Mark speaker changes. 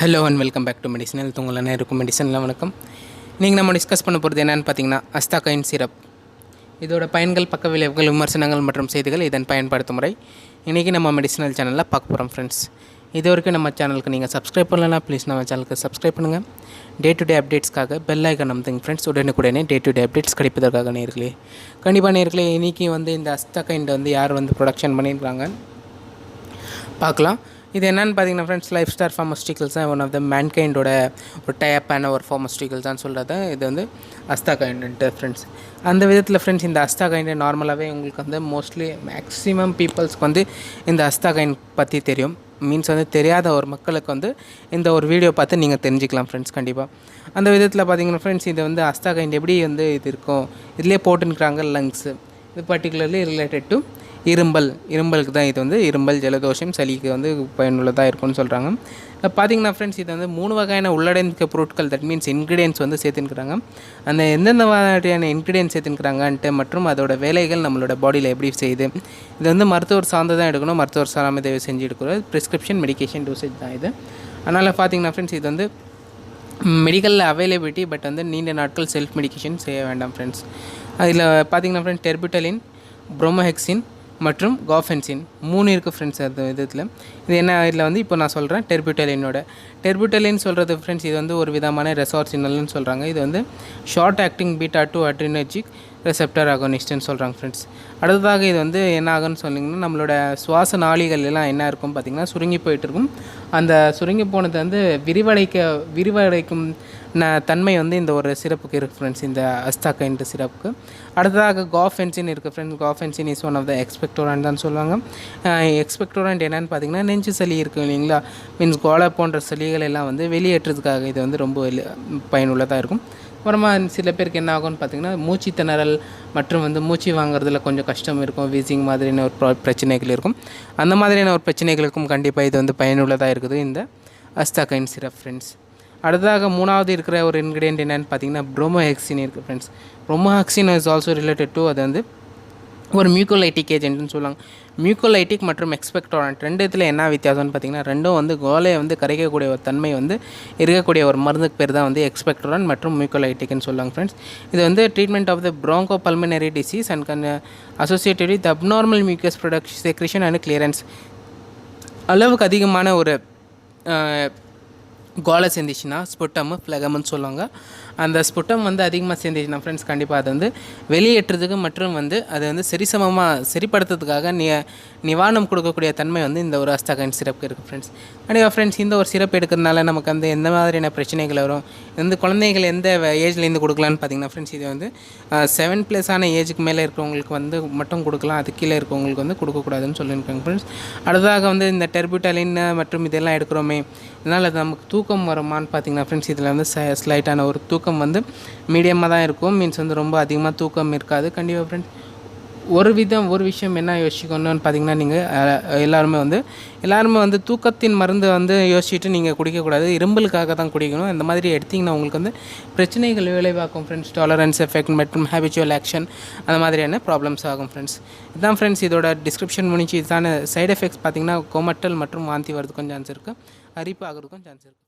Speaker 1: Hello and welcome back to medicinal. உங்கள் அனைவருக்கும் மெடிசனில் வணக்கம். நீங்கள் நம்ம டிஸ்கஸ் பண்ண போகிறது என்னென்னு பார்த்தீங்கன்னா அஸ்தாகைண்ட் சிரப். இதோட பயன்கள், பக்க விளைவுகள், விமர்சனங்கள் மற்றும் செய்திகள், இதன் பயன்படுத்தும் முறை இன்றைக்கி நம்ம மெடிசனல் சேனலில் பார்க்க போகிறோம் ஃப்ரெண்ட்ஸ். இது வரைக்கும் நம்ம சேனலுக்கு நீங்கள் சப்ஸ்கிரைப் பண்ணலன்னா ப்ளீஸ் நம்ம சேனலுக்கு சப்ஸ்கிரைப் பண்ணுங்கள். டே டு டே அப்டேட்ஸ்க்காக பெல் ஐக்கான் அமுத்துங்க ஃப்ரெண்ட்ஸ். உடனே டே டு டே அப்டேட்ஸ் கிடைப்பதற்காக நேர்களே, கண்டிப்பாக நேர்களே, இன்றைக்கி இந்த அஸ்தாகைண்ட் யார் ப்ரொடக்ஷன் பண்ணியிருக்காங்க பார்க்கலாம். இது என்னென்னு பார்த்தீங்கன்னா ஃப்ரெண்ட்ஸ், லைஃப் ஸ்டார் ஃபார்மஸ்டிக்கல்ஸ் தான் ஒன் ஆஃப் த மேன்கைண்டோட ஒரு டைப்பான ஒரு ஃபார்மஸ்டிக்கல்ஸ் தான் சொல்கிறது. இது அஸ்தாகைண்ட்டு ஃப்ரெண்ட்ஸ். அந்த விதத்தில் ஃப்ரெண்ட்ஸ், இந்த அஸ்தாகைண்ட் நார்மலாகவே உங்களுக்கு மோஸ்ட்லி மேக்ஸிமம் பீப்புள்ஸ்க்கு இந்த அஸ்தாகைண்ட் பற்றி தெரியும். மீன்ஸ் தெரியாத ஒரு மக்களுக்கு இந்த ஒரு வீடியோ பார்த்து நீங்கள் தெரிஞ்சுக்கலாம் ஃப்ரெண்ட்ஸ். கண்டிப்பாக அந்த விதத்தில் பார்த்தீங்கன்னா ஃப்ரெண்ட்ஸ், இது அஸ்தாகைண்ட் எப்படி இது இருக்கும், இதிலே போட்டுன்னுக்குறாங்க லங்ஸு. இது பர்டிகுலர்லி ரிலேட்டட் டு இரும்பலுக்கு தான். இது இரும்பல், ஜலதோஷம், சளிக்கு பயனுள்ளதாக இருக்கும்னு சொல்கிறாங்க. பார்த்திங்கன்னா ஃப்ரெண்ட்ஸ், இது 3 வகையான உள்ளடங்கிய பொருட்கள், தட் மீன்ஸ் இன்க்ரீடியன்ஸ் சேர்த்துக்கிறாங்க. அந்த எந்தெந்த மாதிரியான இன்க்ரீடியன்ஸ் சேர்த்துக்கிறாங்கன்ட்டு மற்றும் அதோட வேலைகள் நம்மளோட பாடியில் எப்படி செய்யுது. இது மருத்துவர் சார்ந்து தான் எடுக்கணும், மருத்துவர் சாராமல் இதை செஞ்சு எடுக்கிறது ப்ரிஸ்கிரிப்ஷன் மெடிக்கேஷன் டோசேஜ் தான் இது. அதனால் பார்த்திங்கன்னா ஃப்ரெண்ட்ஸ், இது மெடிக்கலில் அவைலபிலிட்டி, பட் நீண்ட நாட்கள் செல்ஃப் மெடிக்கேஷன் செய்ய வேண்டாம் ஃப்ரெண்ட்ஸ். அதில் பார்த்திங்கன்னா ஃப்ரெண்ட்ஸ், டெர்பிட்டலின், புரோமோஹெக்சின் மற்றும் காஃபென்சின் 3 இருக்குது ஃப்ரெண்ட்ஸ். அது விதத்தில் இது என்ன, இதில் இப்போ நான் சொல்கிறேன் டெர்பிட்டலின் சொல்கிறது ஃப்ரெண்ட்ஸ், இது ஒரு விதமான ரெசார்சினல்னு சொல்கிறாங்க. இது ஷார்ட் ஆக்டிங் பீட்டா-2 அட்ரினர்ஜிக் ரெசெப்டர் அகோனிஸ்ட்னு சொல்கிறாங்க ஃப்ரெண்ட்ஸ். அடுத்ததாக இது என்ன ஆகுன்னு சொன்னிங்கன்னா, நம்மளோட சுவாச நாளிகள் எல்லாம் என்ன இருக்கும் பார்த்திங்கன்னா, சுருங்கி போயிட்டுருக்கும். அந்த சுருங்கி போனது விரிவடைக்கும் தன்மை இந்த ஒரு சிறப்புக்கு இருக்குது ஃப்ரெண்ட்ஸ், இந்த அஸ்தாகைண்ட் சிறப்புக்கு. அடுத்ததாக காஃபென்சின் இருக்குது friends. Guaifenesin is one of the expectorant தான் சொல்லுவாங்க. எக்ஸ்பெக்டோரண்ட் என்னென்னு பார்த்திங்கன்னா, நெஞ்சு சளி இருக்குது இல்லைங்களா, மீன்ஸ் கோலை போன்ற சளிகள் எல்லாம் வெளியேற்றதுக்காக இது ரொம்ப பயனுள்ளதாக இருக்கும். அப்புறமா சில பேருக்கு என்ன ஆகும்னு பார்த்திங்கன்னா, மூச்சு திணறல் மற்றும் மூச்சு வாங்குறதுல கொஞ்சம் கஷ்டம் இருக்கும், வீசிங் மாதிரியான ஒரு பிரச்சனைகள் இருக்கும். அந்த மாதிரியான ஒரு பிரச்சனைகளுக்கும் கண்டிப்பாக இது பயனுள்ளதாக இருக்குது இந்த அஸ்தாகைண்ட் சிரப் ஃப்ரெண்ட்ஸ். அடுத்ததாக 3வது இருக்கிற ஒரு இன்க்ரீடியன்ட் என்னென்னு பார்த்தீங்கன்னா, புரோமோஹெக்சின் இருக்குது friends. Bromhexine is also related to அது ஒரு மியூக்கோலைட்டிக் ஏஜென்ட்னு சொல்லுவாங்க. மியூக்கோலைட்டிக் மற்றும் எக்ஸ்பெக்டோரண்ட் 2 இதில் என்ன வித்தியாசம்னு பார்த்தீங்கன்னா, ரெண்டும் கோலையை கரைக்கக்கூடிய ஒரு தன்மை இருக்கக்கூடிய ஒரு மருந்துக்கு பேர் தான் எக்ஸ்பெக்டோரண்ட் மற்றும் மியூக்கோலைட்டிக்னு சொல்லுவாங்க ஃப்ரெண்ட்ஸ். இது treatment of the broncho pulmonary disease and associated with abnormal mucus production secretion and clearance. அளவுக்கு அதிகமான ஒரு கோலை சேர்ந்துச்சுன்னா ஸ்புட்டம், ஃப்ளெகம்னு சொல்லுவாங்க. அந்த ஸ்புட்டம் அதிகமாக சேர்ந்துச்சுன்னா ஃப்ரெண்ட்ஸ், கண்டிப்பாக அது வெளியேற்றதுக்கு மற்றும் அது சரிசமமாக சரிப்படுத்துறதுக்காக நிவாரணம் கொடுக்கக்கூடிய தன்மை இந்த ஒரு அஸ்தாகைண்ட் சிரப்புக்கு இருக்குது ஃப்ரெண்ட்ஸ். கண்டிப்பாக ஃப்ரெண்ட்ஸ், இந்த ஒரு சிரப் எடுக்கிறதுனால நமக்கு எந்த மாதிரியான பிரச்சனைகள் வரும், குழந்தைகள் எந்த ஏஜ்லேருந்து கொடுக்கலான்னு பார்த்தீங்கன்னா ஃப்ரெண்ட்ஸ், இது 7+ ஆன ஏஜுக்கு மேலே இருக்கிறவங்களுக்கு மட்டும் கொடுக்கலாம், அது கீழே இருக்கிறவங்களுக்கு கொடுக்கக்கூடாதுன்னு சொல்லியிருக்காங்க ஃப்ரெண்ட்ஸ். அடுத்ததாக இந்த டெர்பிட்டலின் மற்றும் இதெல்லாம் எடுக்கிறோமே, இதனால் அது நமக்கு தூக்கம் வருமானு பார்த்தீங்கன்னா ஃப்ரெண்ட்ஸ், இதில் ஸ்லைட்டான ஒரு தூக்கம் மீடியமாக தான் இருக்கும். மீன்ஸ் ரொம்ப அதிகமாக தூக்கம் இருக்காது. கண்டிப்பாக ஃப்ரெண்ட்ஸ், ஒரு விஷயம் என்ன யோசிக்கணும்னு பார்த்தீங்கன்னா, நீங்கள் எல்லாருமே தூக்கத்தின் மருந்து யோசிச்சுட்டு நீங்கள் குடிக்கக்கூடாது, இரும்பலுக்காக தான் குடிக்கணும். இந்த மாதிரி எடுத்திங்கன்னா உங்களுக்கு பிரச்சனைகள் விளைவாக்கும் ஃப்ரெண்ட்ஸ். டாலரன்ஸ் எஃபெக்ட் மற்றும் ஹேபிச்சுவல் ஆக்ஷன் அந்த மாதிரியான ப்ராப்ளம்ஸ் ஆகும் ஃப்ரெண்ட்ஸ். இதுதான் ஃப்ரெண்ட்ஸ், இதோட டிஸ்கிரிப்ஷன் முடிஞ்சு. இதுதான சைடு எஃபெக்ட்ஸ் பார்த்தீங்கன்னா, கோமட்டல் மற்றும் வாந்தி வரதுக்கும் சான்ஸ் இருக்குது, அரிப்பு ஆகிறதுக்கும் சான்ஸ் இருக்குது.